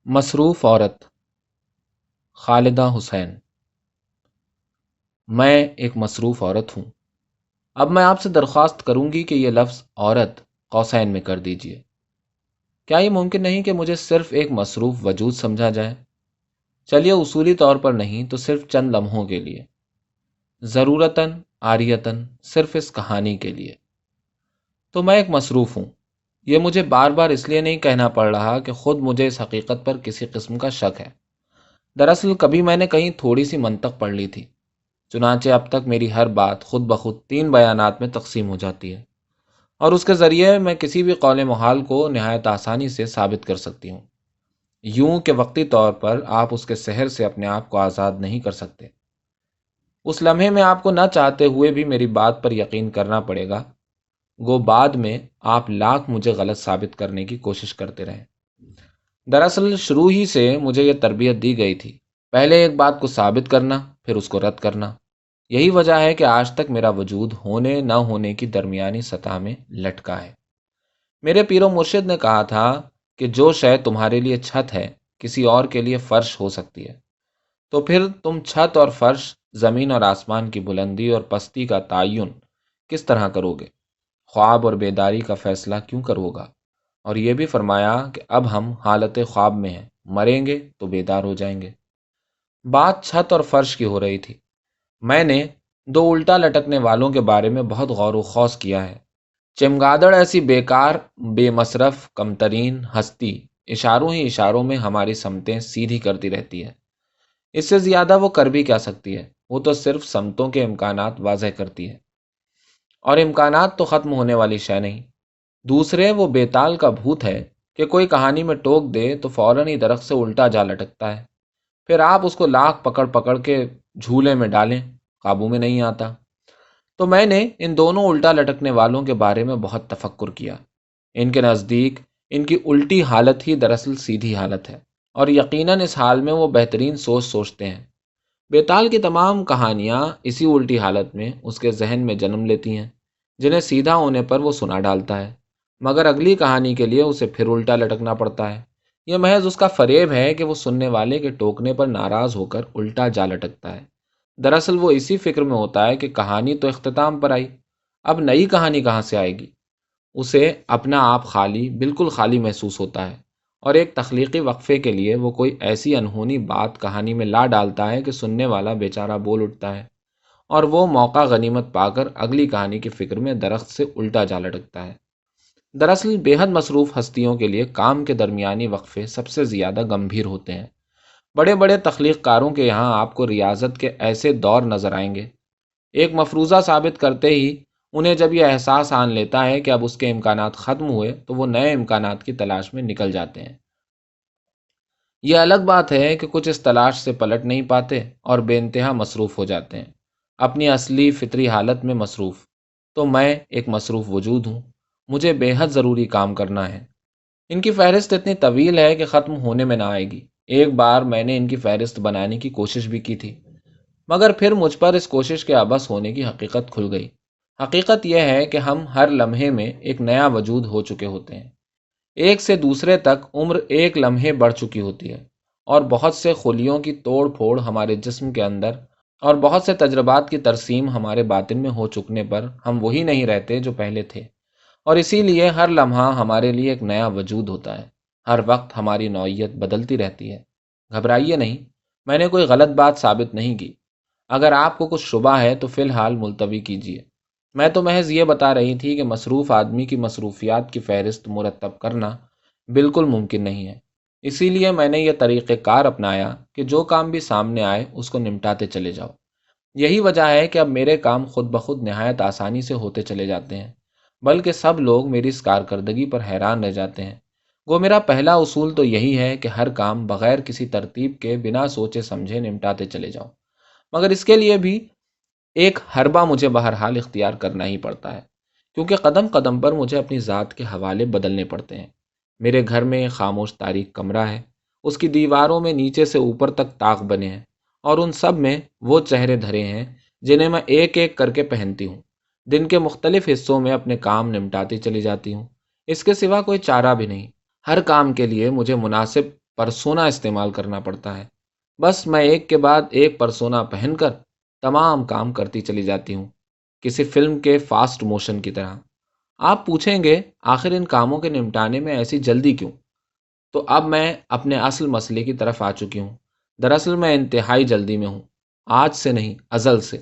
مصروف عورت، خالدہ حسین۔ میں ایک مصروف عورت ہوں۔ اب میں آپ سے درخواست کروں گی کہ یہ لفظ عورت قوسین میں کر دیجئے۔ کیا یہ ممکن نہیں کہ مجھے صرف ایک مصروف وجود سمجھا جائے؟ چلیے اصولی طور پر نہیں تو صرف چند لمحوں کے لیے، ضرورتاً عاریتاً صرف اس کہانی کے لیے۔ تو میں ایک مصروف ہوں۔ یہ مجھے بار بار اس لیے نہیں کہنا پڑ رہا کہ خود مجھے اس حقیقت پر کسی قسم کا شک ہے۔ دراصل کبھی میں نے کہیں تھوڑی سی منطق پڑھ لی تھی، چنانچہ اب تک میری ہر بات خود بخود 3 بیانات میں تقسیم ہو جاتی ہے، اور اس کے ذریعے میں کسی بھی قول محال کو نہایت آسانی سے ثابت کر سکتی ہوں، یوں کہ وقتی طور پر آپ اس کے سحر سے اپنے آپ کو آزاد نہیں کر سکتے۔ اس لمحے میں آپ کو نہ چاہتے ہوئے بھی میری بات پر یقین کرنا پڑے گا، گو بعد میں آپ لاکھ مجھے غلط ثابت کرنے کی کوشش کرتے رہیں۔ دراصل شروع ہی سے مجھے یہ تربیت دی گئی تھی، پہلے ایک بات کو ثابت کرنا پھر اس کو رد کرنا۔ یہی وجہ ہے کہ آج تک میرا وجود ہونے نہ ہونے کی درمیانی سطح میں لٹکا ہے۔ میرے پیر و مرشد نے کہا تھا کہ جو شے تمہارے لیے چھت ہے کسی اور کے لیے فرش ہو سکتی ہے، تو پھر تم چھت اور فرش، زمین اور آسمان کی بلندی اور پستی کا تعین کس طرح کرو گے؟ خواب اور بیداری کا فیصلہ کیوں کرو گا؟ اور یہ بھی فرمایا کہ اب ہم حالت خواب میں ہیں، مریں گے تو بیدار ہو جائیں گے۔ بات چھت اور فرش کی ہو رہی تھی۔ میں نے 2 الٹا لٹکنے والوں کے بارے میں بہت غور و خوض کیا ہے۔ چمگادڑ ایسی بیکار، بے مصرف، کمترین ہستی اشاروں ہی اشاروں میں ہماری سمتیں سیدھی کرتی رہتی ہے۔ اس سے زیادہ وہ کر بھی کیا سکتی ہے؟ وہ تو صرف سمتوں کے امکانات واضح کرتی ہے، اور امکانات تو ختم ہونے والی شے نہیں۔ دوسرے وہ بیتال کا بھوت ہے کہ کوئی کہانی میں ٹوک دے تو فوراً ہی درخت سے الٹا جا لٹکتا ہے، پھر آپ اس کو لاکھ پکڑ پکڑ کے جھولے میں ڈالیں، قابو میں نہیں آتا۔ تو میں نے ان دونوں الٹا لٹکنے والوں کے بارے میں بہت تفکر کیا۔ ان کے نزدیک ان کی الٹی حالت ہی دراصل سیدھی حالت ہے، اور یقیناً اس حال میں وہ بہترین سوچ سوچتے ہیں۔ بیتال کی تمام کہانیاں اسی الٹی حالت میں اس کے ذہن میں جنم لیتی ہیں، جنہیں سیدھا ہونے پر وہ سنا ڈالتا ہے، مگر اگلی کہانی کے لیے اسے پھر الٹا لٹکنا پڑتا ہے۔ یہ محض اس کا فریب ہے کہ وہ سننے والے کے ٹوکنے پر ناراض ہو کر الٹا جا لٹکتا ہے۔ دراصل وہ اسی فکر میں ہوتا ہے کہ کہانی تو اختتام پر آئی، اب نئی کہانی کہاں سے آئے گی؟ اسے اپنا آپ خالی، بالکل خالی محسوس ہوتا ہے، اور ایک تخلیقی وقفے کے لیے وہ کوئی ایسی انہونی بات کہانی میں لا ڈالتا ہے کہ سننے والا بیچارہ بول اٹھتا ہے، اور وہ موقع غنیمت پا کر اگلی کہانی کی فکر میں درخت سے الٹا جا لٹکتا ہے۔ دراصل بے حد مصروف ہستیوں کے لیے کام کے درمیانی وقفے سب سے زیادہ گمبھیر ہوتے ہیں۔ بڑے بڑے تخلیق کاروں کے یہاں آپ کو ریاضت کے ایسے دور نظر آئیں گے، ایک مفروضہ ثابت کرتے ہی انہیں جب یہ احساس آن لیتا ہے کہ اب اس کے امکانات ختم ہوئے تو وہ نئے امکانات کی تلاش میں نکل جاتے ہیں۔ یہ الگ بات ہے کہ کچھ اس تلاش سے پلٹ نہیں پاتے اور بے انتہا مصروف ہو جاتے ہیں، اپنی اصلی فطری حالت میں مصروف۔ تو میں ایک مصروف وجود ہوں، مجھے بے حد ضروری کام کرنا ہے۔ ان کی فہرست اتنی طویل ہے کہ ختم ہونے میں نہ آئے گی۔ ایک بار میں نے ان کی فہرست بنانے کی کوشش بھی کی تھی، مگر پھر مجھ پر اس کوشش کے عبث ہونے کی حقیقت کھل گئی۔ حقیقت یہ ہے کہ ہم ہر لمحے میں ایک نیا وجود ہو چکے ہوتے ہیں۔ ایک سے دوسرے تک عمر ایک لمحے بڑھ چکی ہوتی ہے، اور بہت سے خلیوں کی توڑ پھوڑ ہمارے جسم کے اندر اور بہت سے تجربات کی ترسیم ہمارے باطن میں ہو چکنے پر ہم وہی نہیں رہتے جو پہلے تھے، اور اسی لیے ہر لمحہ ہمارے لیے ایک نیا وجود ہوتا ہے۔ ہر وقت ہماری نوعیت بدلتی رہتی ہے۔ گھبرائیے نہیں، میں نے کوئی غلط بات ثابت نہیں کی۔ اگر آپ کو کچھ شبہ ہے تو فی الحال ملتوی کیجیے۔ میں تو محض یہ بتا رہی تھی کہ مصروف آدمی کی مصروفیات کی فہرست مرتب کرنا بالکل ممکن نہیں ہے۔ اسی لیے میں نے یہ طریقہ کار اپنایا کہ جو کام بھی سامنے آئے اس کو نمٹاتے چلے جاؤ۔ یہی وجہ ہے کہ اب میرے کام خود بخود نہایت آسانی سے ہوتے چلے جاتے ہیں، بلکہ سب لوگ میری اس کارکردگی پر حیران رہ جاتے ہیں۔ وہ میرا پہلا اصول تو یہی ہے کہ ہر کام بغیر کسی ترتیب کے بنا سوچے سمجھے نمٹاتے چلے جاؤ، مگر اس کے لیے بھی ایک حربہ مجھے بہرحال اختیار کرنا ہی پڑتا ہے، کیونکہ قدم قدم پر مجھے اپنی ذات کے حوالے بدلنے پڑتے ہیں۔ میرے گھر میں ایک خاموش تاریک کمرہ ہے، اس کی دیواروں میں نیچے سے اوپر تک طاق بنے ہیں، اور ان سب میں وہ چہرے دھرے ہیں جنہیں میں ایک ایک کر کے پہنتی ہوں۔ دن کے مختلف حصوں میں اپنے کام نمٹاتی چلی جاتی ہوں، اس کے سوا کوئی چارہ بھی نہیں۔ ہر کام کے لیے مجھے مناسب پرسونا استعمال کرنا پڑتا ہے۔ بس میں ایک کے بعد ایک پرسونا پہن کر تمام کام کرتی چلی جاتی ہوں، کسی فلم کے فاسٹ موشن کی طرح۔ آپ پوچھیں گے آخر ان کاموں کے نمٹانے میں ایسی جلدی کیوں؟ تو اب میں اپنے اصل مسئلے کی طرف آ چکی ہوں۔ دراصل میں انتہائی جلدی میں ہوں، آج سے نہیں، ازل سے،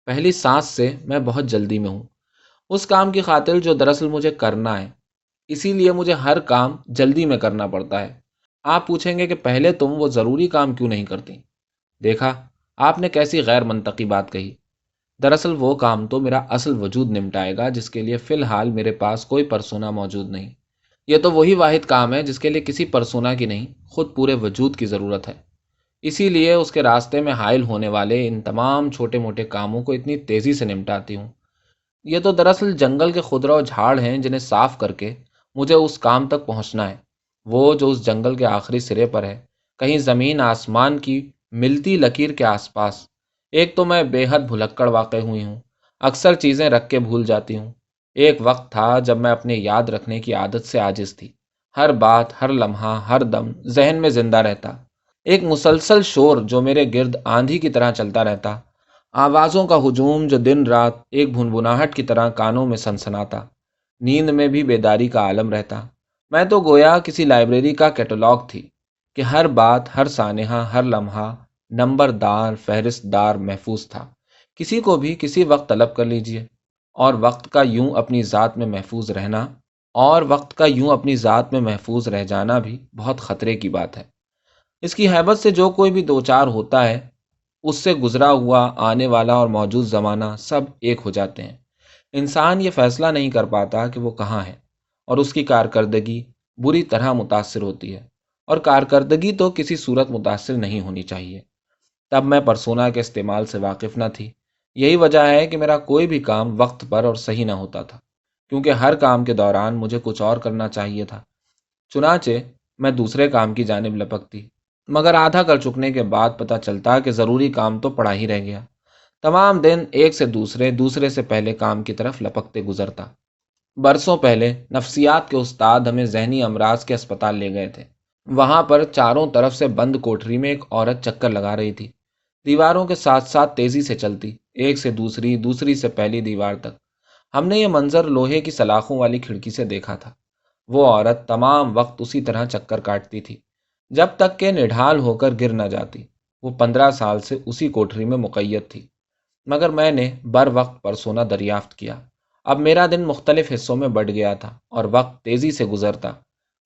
پہلی سانس سے میں بہت جلدی میں ہوں، اس کام کی خاطر جو دراصل مجھے کرنا ہے۔ اسی لیے مجھے ہر کام جلدی میں کرنا پڑتا ہے۔ آپ پوچھیں گے کہ پہلے تم وہ ضروری کام کیوں نہیں کرتی؟ دیکھا، آپ نے کیسی غیر منطقی بات کہی۔ دراصل وہ کام تو میرا اصل وجود نمٹائے گا جس کے لیے فی الحال میرے پاس کوئی پرسونا موجود نہیں۔ یہ تو وہی واحد کام ہے جس کے لیے کسی پرسونا کی نہیں، خود پورے وجود کی ضرورت ہے۔ اسی لیے اس کے راستے میں حائل ہونے والے ان تمام چھوٹے موٹے کاموں کو اتنی تیزی سے نمٹاتی ہوں۔ یہ تو دراصل جنگل کے خضرا و جھاڑ ہیں جنہیں صاف کر کے مجھے اس کام تک پہنچنا ہے، وہ جو اس جنگل کے آخری سرے پر ہے، کہیں زمین آسمان کی ملتی لکیر کے آس پاس۔ ایک تو میں بے حد بھلکڑ واقع ہوئی ہوں، اکثر چیزیں رکھ کے بھول جاتی ہوں۔ ایک وقت تھا جب میں اپنے یاد رکھنے کی عادت سے عاجز تھی، ہر بات، ہر لمحہ، ہر دم ذہن میں زندہ رہتا، ایک مسلسل شور جو میرے گرد آندھی کی طرح چلتا رہتا، آوازوں کا ہجوم جو دن رات ایک بھنبھناہٹ کی طرح کانوں میں سنسناتا، نیند میں بھی بیداری کا عالم رہتا۔ میں تو گویا کسی لائبریری کا کیٹلاگ تھی کہ ہر بات، ہر سانحہ، ہر لمحہ نمبر دار، فہرست دار محفوظ تھا۔ کسی کو بھی کسی وقت طلب کر لیجئے، اور وقت کا یوں اپنی ذات میں محفوظ رہنا، اور وقت کا یوں اپنی ذات میں محفوظ رہ جانا بھی بہت خطرے کی بات ہے۔ اس کی ہیبت سے جو کوئی بھی دوچار ہوتا ہے، اس سے گزرا ہوا، آنے والا اور موجود زمانہ سب ایک ہو جاتے ہیں۔ انسان یہ فیصلہ نہیں کر پاتا کہ وہ کہاں ہے، اور اس کی کارکردگی بری طرح متاثر ہوتی ہے، اور کارکردگی تو کسی صورت متاثر نہیں ہونی چاہیے۔ تب میں پرسونا کے استعمال سے واقف نہ تھی۔ یہی وجہ ہے کہ میرا کوئی بھی کام وقت پر اور صحیح نہ ہوتا تھا، کیونکہ ہر کام کے دوران مجھے کچھ اور کرنا چاہیے تھا۔ چنانچہ میں دوسرے کام کی جانب لپکتی، مگر آدھا کر چکنے کے بعد پتہ چلتا کہ ضروری کام تو پڑا ہی رہ گیا۔ تمام دن ایک سے دوسرے، دوسرے سے پہلے کام کی طرف لپکتے گزرتا۔ برسوں پہلے نفسیات کے استاد ہمیں ذہنی امراض کے اسپتال لے گئے تھے۔ وہاں پر چاروں طرف سے بند کوٹری میں ایک عورت چکر لگا رہی تھی، دیواروں کے ساتھ ساتھ تیزی سے چلتی، ایک سے دوسری، دوسری سے پہلی دیوار تک۔ ہم نے یہ منظر لوہے کی سلاخوں والی کھڑکی سے دیکھا تھا۔ وہ عورت تمام وقت اسی طرح چکر کاٹتی تھی، جب تک کہ نڈھال ہو کر گر نہ جاتی۔ وہ 15 سال سے اسی کوٹری میں مقید تھی، مگر میں نے بر وقت پرسونا دریافت کیا۔ اب میرا دن مختلف حصوں میں بٹ گیا تھا، اور وقت تیزی سے گزرتا،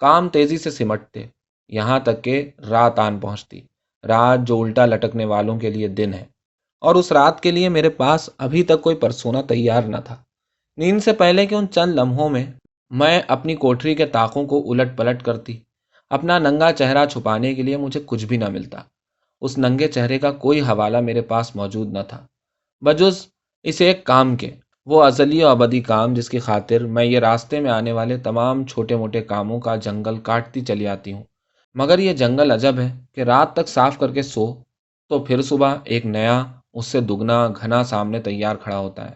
کام تیزی سے سمٹتے، یہاں تک کہ رات آن پہنچتی، رات جو الٹا لٹکنے والوں کے لیے دن ہے، اور اس رات کے لیے میرے پاس ابھی تک کوئی پرسونا تیار نہ تھا۔ نیند سے پہلے کے ان چند لمحوں میں میں اپنی کوٹری کے طاقوں کو الٹ پلٹ کرتی۔ اپنا ننگا چہرہ چھپانے کے لیے مجھے کچھ بھی نہ ملتا، اس ننگے چہرے کا کوئی حوالہ میرے پاس موجود نہ تھا، بجز اس ایک کام کے، وہ ازلی و ابدی کام جس کی خاطر میں یہ راستے میں آنے والے تمام چھوٹے موٹے کاموں کا جنگل کاٹتی چلی آتی ہوں۔ مگر یہ جنگل عجب ہے کہ رات تک صاف کر کے سو تو پھر صبح ایک نیا، اس سے دگنا گھنا سامنے تیار کھڑا ہوتا ہے۔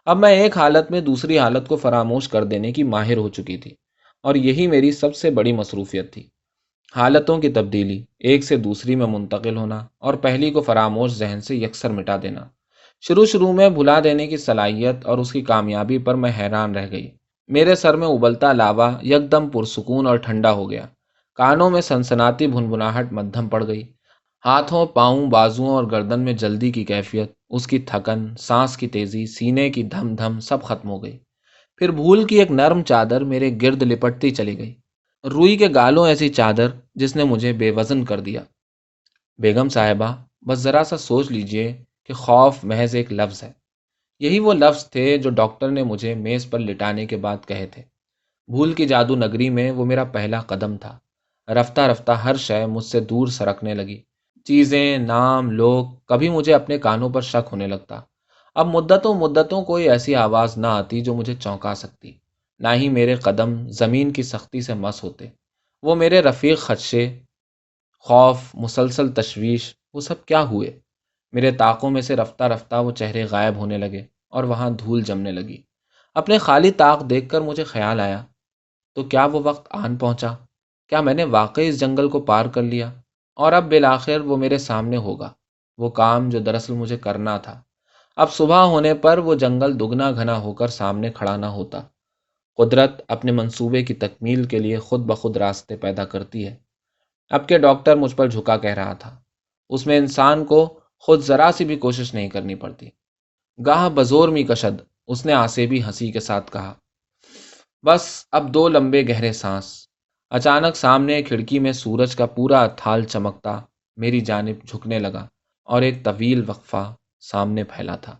اب میں ایک حالت میں دوسری حالت کو فراموش کر دینے کی ماہر ہو چکی تھی، اور یہی میری سب سے بڑی مصروفیت تھی، حالتوں کی تبدیلی، ایک سے دوسری میں منتقل ہونا، اور پہلی کو فراموش ذہن سے یکسر مٹا دینا۔ شروع میں بھلا دینے کی صلاحیت اور اس کی کامیابی پر میں حیران رہ گئی۔ میرے سر میں ابلتا لاوا یکدم پرسکون اور ٹھنڈا ہو گیا، کانوں میں سنسناتی بھنبھناہٹ مدھم پڑ گئی، ہاتھوں، پاؤں، بازوؤں اور گردن میں جلدی کی کیفیت، اس کی تھکن، سانس کی تیزی، سینے کی دھم دھم سب ختم ہو گئی۔ پھر بھول کی ایک نرم چادر میرے گرد لپٹتی چلی گئی، روئی کے گالوں ایسی چادر جس نے مجھے بے وزن کر دیا۔ بیگم صاحبہ، بس ذرا سا سوچ لیجئے کہ خوف محض ایک لفظ ہے۔ یہی وہ لفظ تھے جو ڈاکٹر نے مجھے میز پر لٹانے کے بعد کہے تھے۔ بھول کی جادو نگری میں وہ میرا پہلا قدم تھا۔ رفتہ رفتہ ہر شے مجھ سے دور سرکنے لگی، چیزیں، نام، لوگ، کبھی مجھے اپنے کانوں پر شک ہونے لگتا۔ اب مدتوں مدتوں کوئی ایسی آواز نہ آتی جو مجھے چونکا سکتی، نہ ہی میرے قدم زمین کی سختی سے مس ہوتے۔ وہ میرے رفیق خدشے، خوف، مسلسل تشویش، وہ سب کیا ہوئے؟ میرے طاقوں میں سے رفتہ رفتہ وہ چہرے غائب ہونے لگے، اور وہاں دھول جمنے لگی۔ اپنے خالی طاق دیکھ کر مجھے خیال آیا، تو کیا وہ وقت آن پہنچا کیا میں نے واقعی اس جنگل کو پار کر لیا؟ اور اب بالآخر وہ میرے سامنے ہوگا، وہ کام جو دراصل مجھے کرنا تھا۔ اب صبح ہونے پر وہ جنگل دگنا گھنا ہو کر سامنے کھڑا نہ ہوتا۔ قدرت اپنے منصوبے کی تکمیل کے لیے خود بخود راستے پیدا کرتی ہے۔ اب کے ڈاکٹر مجھ پر جھکا کہہ رہا تھا، اس میں انسان کو خود ذرا سی بھی کوشش نہیں کرنی پڑتی۔ گاہ بزور می کشد، اس نے آسیبی ہنسی کے ساتھ کہا۔ بس اب دو لمبے گہرے سانس۔ اچانک سامنے کھڑکی میں سورج کا پورا تھال چمکتا میری جانب جھکنے لگا اور ایک طویل وقفہ سامنے پھیلا تھا۔